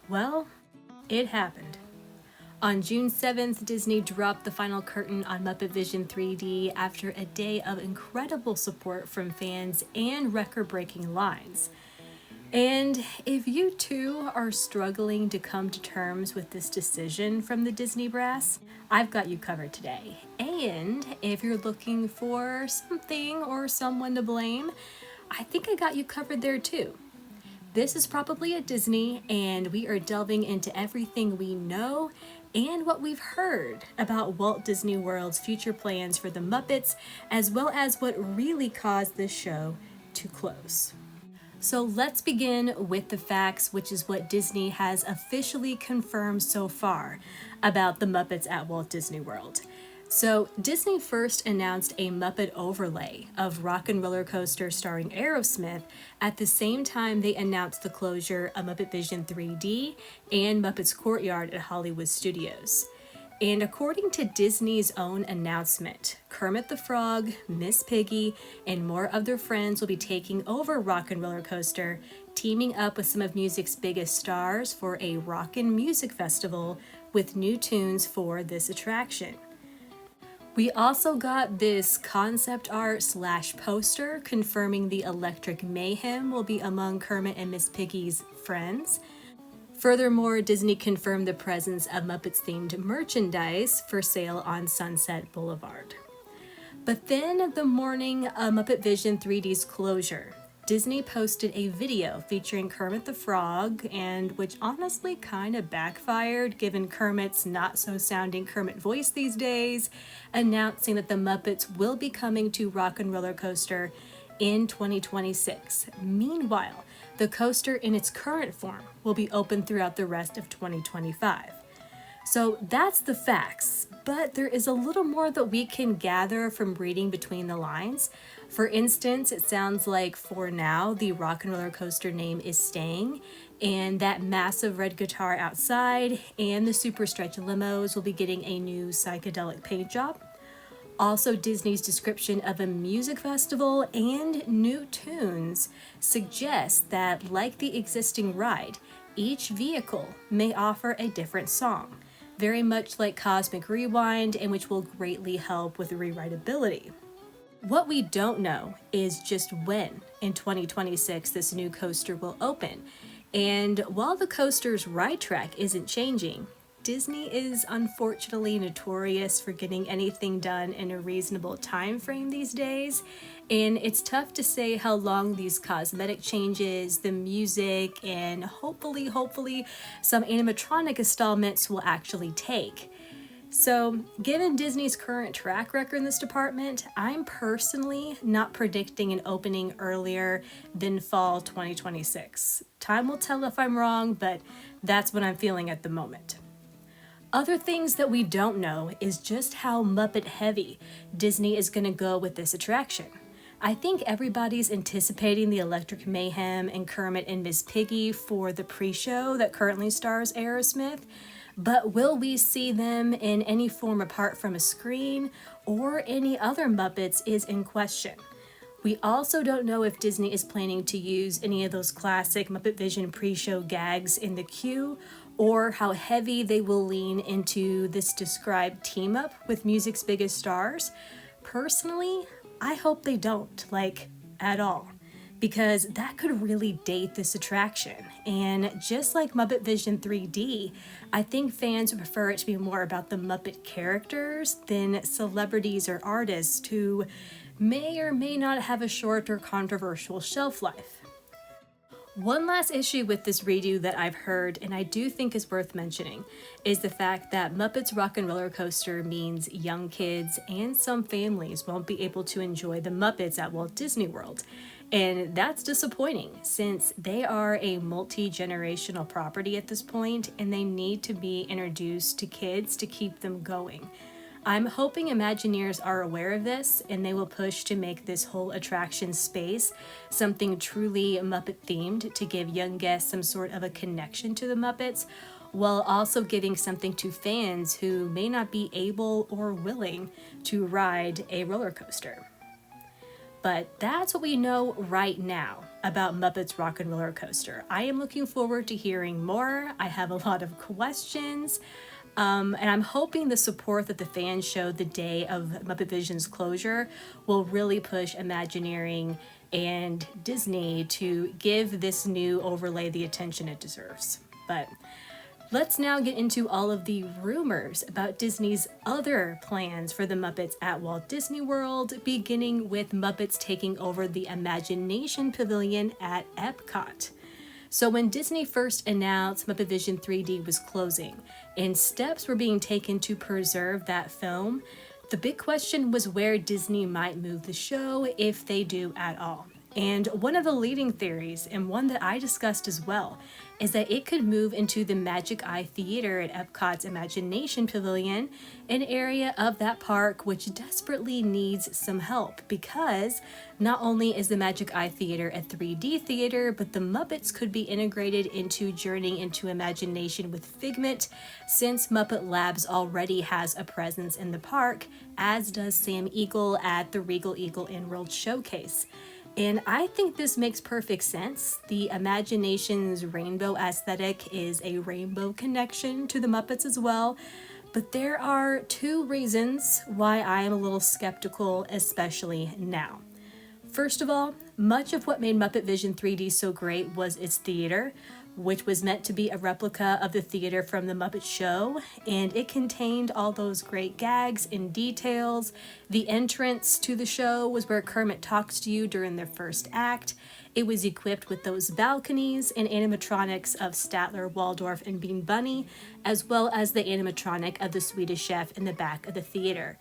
Well, it happened. On June 7th, Disney dropped the final curtain on Muppet Vision 3D after a day of incredible support from fans and record-breaking lines. And if you too are struggling to come to terms with this decision from the Disney brass, I've got you covered today. And if you're looking for something or someone to blame, I think I got you covered there too. This is Probably at Disney, and we are delving into everything we know and what we've heard about Walt Disney World's future plans for the Muppets, as well as what really caused this show to close. So let's begin with the facts, which is what Disney has officially confirmed so far about the Muppets at Walt Disney World. So Disney first announced a Muppet overlay of Rock and Roller Coaster starring Aerosmith at the same time they announced the closure of Muppet Vision 3D and Muppets Courtyard at Hollywood Studios. And according to Disney's own announcement, Kermit the Frog, Miss Piggy, and more of their friends will be taking over Rock and Roller Coaster, teaming up with some of music's biggest stars for a rockin' music festival with new tunes for this attraction. We also got this concept art / poster confirming the Electric Mayhem will be among Kermit and Miss Piggy's friends. Furthermore, Disney confirmed the presence of Muppets-themed merchandise for sale on Sunset Boulevard. But then, the morning of Muppet Vision 3D's closure, Disney posted a video featuring Kermit the Frog, and which honestly kind of backfired given Kermit's not-so-sounding Kermit voice these days, announcing that the Muppets will be coming to Rock and Roller Coaster in 2026. Meanwhile, the coaster in its current form will be open throughout the rest of 2025. So that's the facts, but there is a little more that we can gather from reading between the lines. For instance, it sounds like for now, the Rock and Roller Coaster name is staying, and that massive red guitar outside and the super stretch limos will be getting a new psychedelic paint job. Also, Disney's description of a music festival and new tunes suggests that, like the existing ride, each vehicle may offer a different song, very much like Cosmic Rewind, and which will greatly help with rewritability. What we don't know is just when in 2026 this new coaster will open. And while the coaster's ride track isn't changing, Disney is unfortunately notorious for getting anything done in a reasonable time frame these days, and it's tough to say how long these cosmetic changes, the music, and hopefully some animatronic installments will actually take. So, given Disney's current track record in this department, I'm personally not predicting an opening earlier than fall 2026. Time will tell if I'm wrong, but that's what I'm feeling at the moment. Other things that we don't know is just how Muppet heavy Disney is going to go with this attraction. I think everybody's anticipating the Electric Mayhem and Kermit and Miss Piggy for the pre-show that currently stars Aerosmith, but will we see them in any form apart from a screen or any other Muppets is in question. We also don't know if Disney is planning to use any of those classic Muppet Vision pre-show gags in the queue, or how heavy they will lean into this described team-up with music's biggest stars. Personally, I hope they don't, at all, because that could really date this attraction. And just like Muppet Vision 3D, I think fans would prefer it to be more about the Muppet characters than celebrities or artists who may or may not have a short or controversial shelf life. One last issue with this redo that I've heard, and I do think is worth mentioning, is the fact that Muppets Rock and Roller Coaster means young kids and some families won't be able to enjoy the Muppets at Walt Disney World. And that's disappointing, since they are a multi-generational property at this point, and they need to be introduced to kids to keep them going. I'm hoping Imagineers are aware of this, and they will push to make this whole attraction space something truly Muppet-themed to give young guests some sort of a connection to the Muppets, while also giving something to fans who may not be able or willing to ride a roller coaster. But that's what we know right now about Muppets Rock and Roller Coaster. I am looking forward to hearing more. I have a lot of questions. And I'm hoping the support that the fans showed the day of Muppet Vision's closure will really push Imagineering and Disney to give this new overlay the attention it deserves. But let's now get into all of the rumors about Disney's other plans for the Muppets at Walt Disney World, beginning with Muppets taking over the Imagination Pavilion at Epcot. So when Disney first announced Muppet Vision 3D was closing and steps were being taken to preserve that film, the big question was where Disney might move the show, if they do at all. And one of the leading theories, and one that I discussed as well, is that it could move into the Magic Eye Theater at Epcot's Imagination Pavilion, an area of that park which desperately needs some help, because not only is the Magic Eye Theater a 3D theater, but the Muppets could be integrated into Journeying into Imagination with Figment, since Muppet Labs already has a presence in the park, as does Sam Eagle at the Regal Eagle In-World Showcase. And I think this makes perfect sense. The Imagination's rainbow aesthetic is a rainbow connection to the Muppets as well. But there are two reasons why I am a little skeptical, especially now. First of all, much of what made Muppet Vision 3D so great was its theater, which was meant to be a replica of the theater from the Muppet Show, and it contained all those great gags and details. The entrance to the show was where Kermit talks to you during their first act. It was equipped with those balconies and animatronics of Statler, Waldorf, and Bean Bunny, as well as the animatronic of the Swedish Chef in the back of the theater.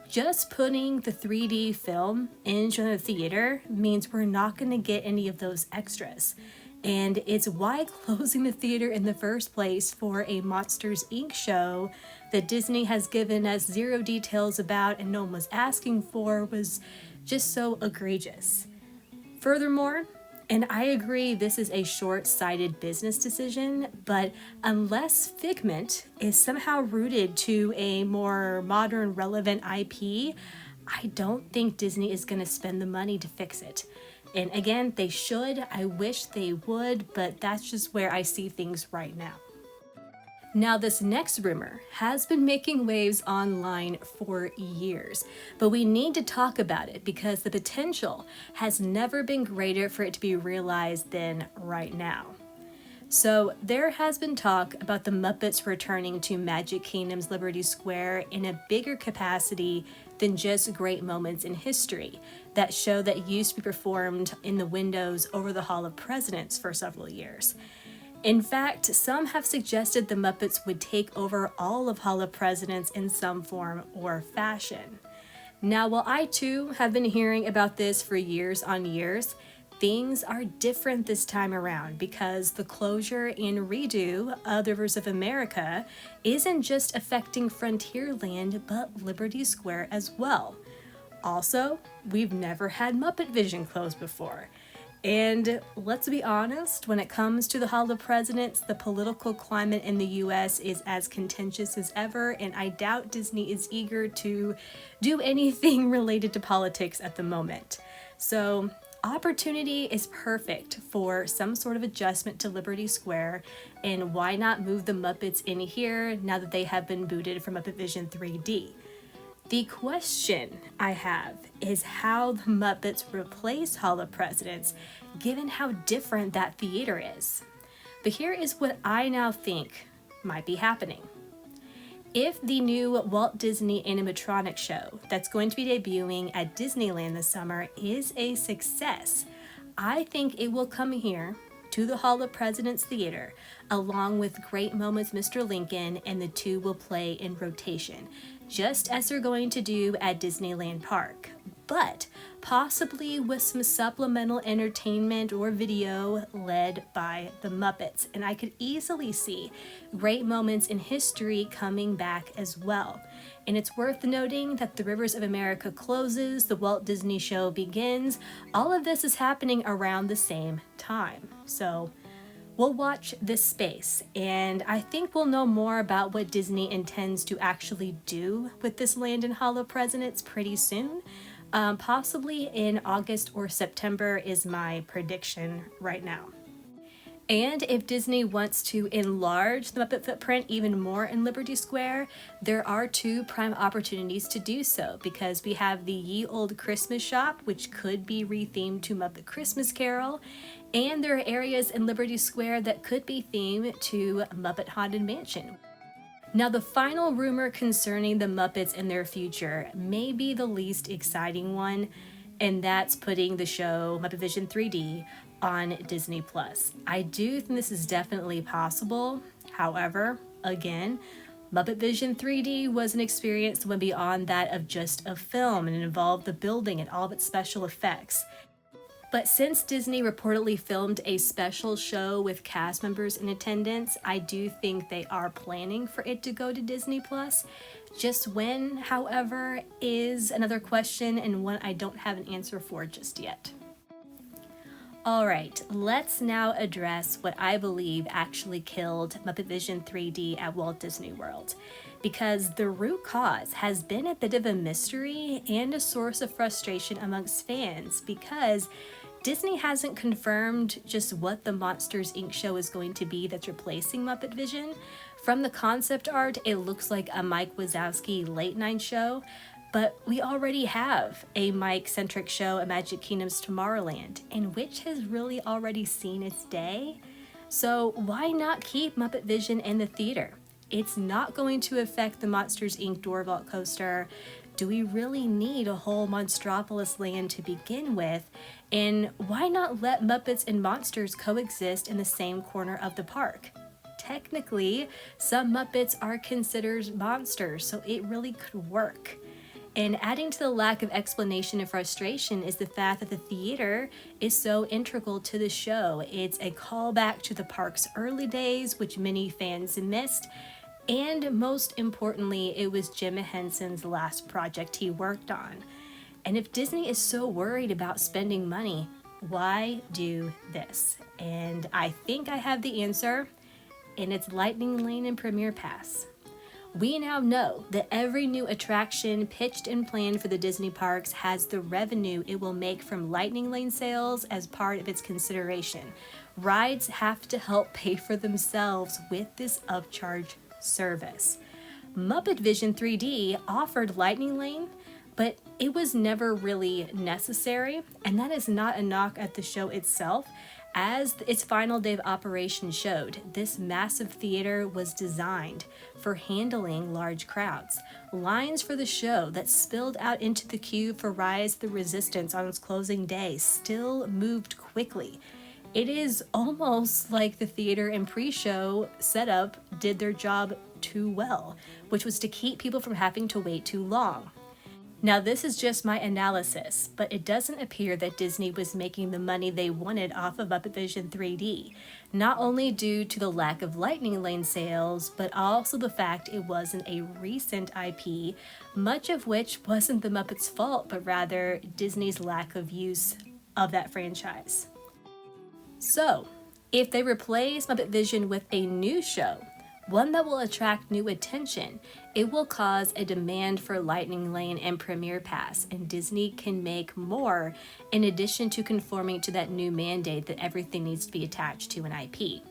Just putting the 3D film into the theater means we're not going to get any of those extras. And it's why closing the theater in the first place for a Monsters, Inc. show that Disney has given us zero details about and no one was asking for was just so egregious. Furthermore, and I agree this is a short-sighted business decision, but unless Figment is somehow rooted to a more modern, relevant IP, I don't think Disney is going to spend the money to fix it. And again, they should. I wish they would, but that's just where I see things right now. Now, this next rumor has been making waves online for years, but we need to talk about it because the potential has never been greater for it to be realized than right now. So there has been talk about the Muppets returning to Magic Kingdom's Liberty Square in a bigger capacity than just great moments in history, that show that used to be performed in the windows over the Hall of Presidents for several years. In fact, some have suggested the Muppets would take over all of Hall of Presidents in some form or fashion. Now, while I too have been hearing about this for years on years, things are different this time around because the closure and redo of the Rivers of America isn't just affecting Frontierland, but Liberty Square as well. Also, we've never had Muppet Vision closed before. And let's be honest, when it comes to the Hall of Presidents, the political climate in the US is as contentious as ever, and I doubt Disney is eager to do anything related to politics at the moment. So, opportunity is perfect for some sort of adjustment to Liberty Square, and why not move the Muppets in here now that they have been booted from Muppet Vision 3D? The question I have is how the Muppets replace Hall of Presidents, given how different that theater is. But here is what I now think might be happening. If the new Walt Disney animatronic show that's going to be debuting at Disneyland this summer is a success, I think it will come here to the Hall of Presidents Theater, along with Great Moments Mr. Lincoln, and the two will play in rotation, just as they're going to do at Disneyland Park, but possibly with some supplemental entertainment or video led by the Muppets. And I could easily see Great Moments in History coming back as well. And it's worth noting that the Rivers of America closes, the Walt Disney Show begins. All of this is happening around the same time. So we'll watch this space, and I think we'll know more about what Disney intends to actually do with this land in Hall of Presidents pretty soon. Possibly in August or September is my prediction right now. And if Disney wants to enlarge the Muppet footprint even more in Liberty Square, there are two prime opportunities to do so, because we have the Ye Olde Christmas Shop, which could be rethemed to Muppet Christmas Carol, and there are areas in Liberty Square that could be themed to Muppet Haunted Mansion. Now, the final rumor concerning the Muppets and their future may be the least exciting one, and that's putting the show Muppet Vision 3D on Disney+. I do think this is definitely possible. However, again, Muppet Vision 3D was an experience that went beyond that of just a film, and it involved the building and all of its special effects. But since Disney reportedly filmed a special show with cast members in attendance, I do think they are planning for it to go to Disney+. Just when, however, is another question, and one I don't have an answer for just yet. Alright, let's now address what I believe actually killed Muppet Vision 3D at Walt Disney World, because the root cause has been a bit of a mystery and a source of frustration amongst fans, because Disney hasn't confirmed just what the Monsters, Inc. show is going to be that's replacing Muppet Vision. From the concept art, it looks like a Mike Wazowski late night show, but we already have a Mike-centric show at Magic Kingdom's Tomorrowland, and which has really already seen its day. So why not keep Muppet Vision in the theater? It's not going to affect the Monsters, Inc. door vault coaster. Do we really need a whole Monstropolis land to begin with? And why not let Muppets and monsters coexist in the same corner of the park? Technically, some Muppets are considered monsters, so it really could work. And adding to the lack of explanation and frustration is the fact that the theater is so integral to the show. It's a callback to the park's early days, which many fans missed. And most importantly, it was Jim Henson's last project he worked on. And if Disney is so worried about spending money, why do this? And I think I have the answer, and it's Lightning Lane and Premier Pass. We now know that every new attraction pitched and planned for the Disney parks has the revenue it will make from Lightning Lane sales as part of its consideration. Rides have to help pay for themselves with this upcharge service. Muppet Vision 3D offered Lightning Lane, but it was never really necessary, and that is not a knock at the show itself. As its final day of operation showed, this massive theater was designed for handling large crowds. Lines for the show that spilled out into the queue for Rise of the Resistance on its closing day still moved quickly. It is almost like the theater and pre-show setup did their job too well, which was to keep people from having to wait too long. Now, this is just my analysis, but it doesn't appear that Disney was making the money they wanted off of Muppet Vision 3D, not only due to the lack of Lightning Lane sales, but also the fact it wasn't a recent IP, much of which wasn't the Muppets' fault, but rather Disney's lack of use of that franchise. So, if they replace Muppet Vision with a new show, one that will attract new attention, it will cause a demand for Lightning Lane and Premier Pass, and Disney can make more in addition to conforming to that new mandate that everything needs to be attached to an IP.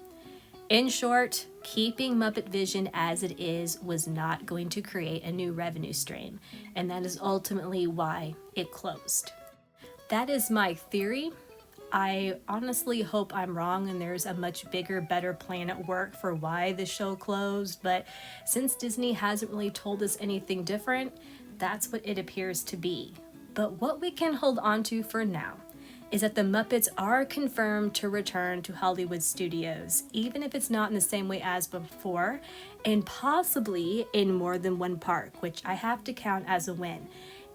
In short, keeping Muppet Vision as it is was not going to create a new revenue stream, and that is ultimately why it closed. That is my theory. I honestly hope I'm wrong and there's a much bigger, better plan at work for why the show closed, but since Disney hasn't really told us anything different, that's what it appears to be. But what we can hold on to for now is that the Muppets are confirmed to return to Hollywood studios, even if it's not in the same way as before, and possibly in more than one park, which I have to count as a win.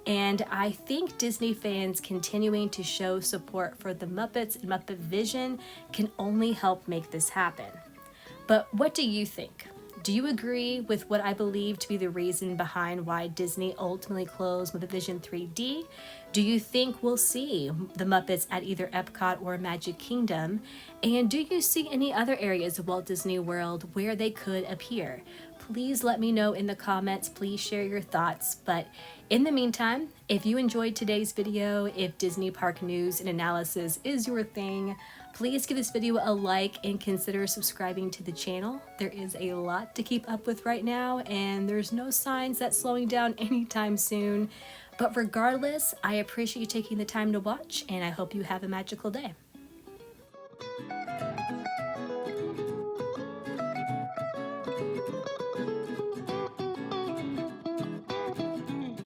And I think Disney fans continuing to show support for the Muppets and Muppet Vision can only help make this happen. But what do you think? Do you agree with what I believe to be the reason behind why Disney ultimately closed Muppet Vision 3D? Do you think we'll see the Muppets at either Epcot or Magic Kingdom? And do you see any other areas of Walt Disney World where they could appear? please let me know in the comments. Please share your thoughts. But in the meantime, if you enjoyed today's video, if Disney park news and analysis is your thing, please give this video a like and consider subscribing to the channel. There is a lot to keep up with right now, and there's no signs that's slowing down anytime soon. But regardless, I appreciate you taking the time to watch, and I hope you have a magical day.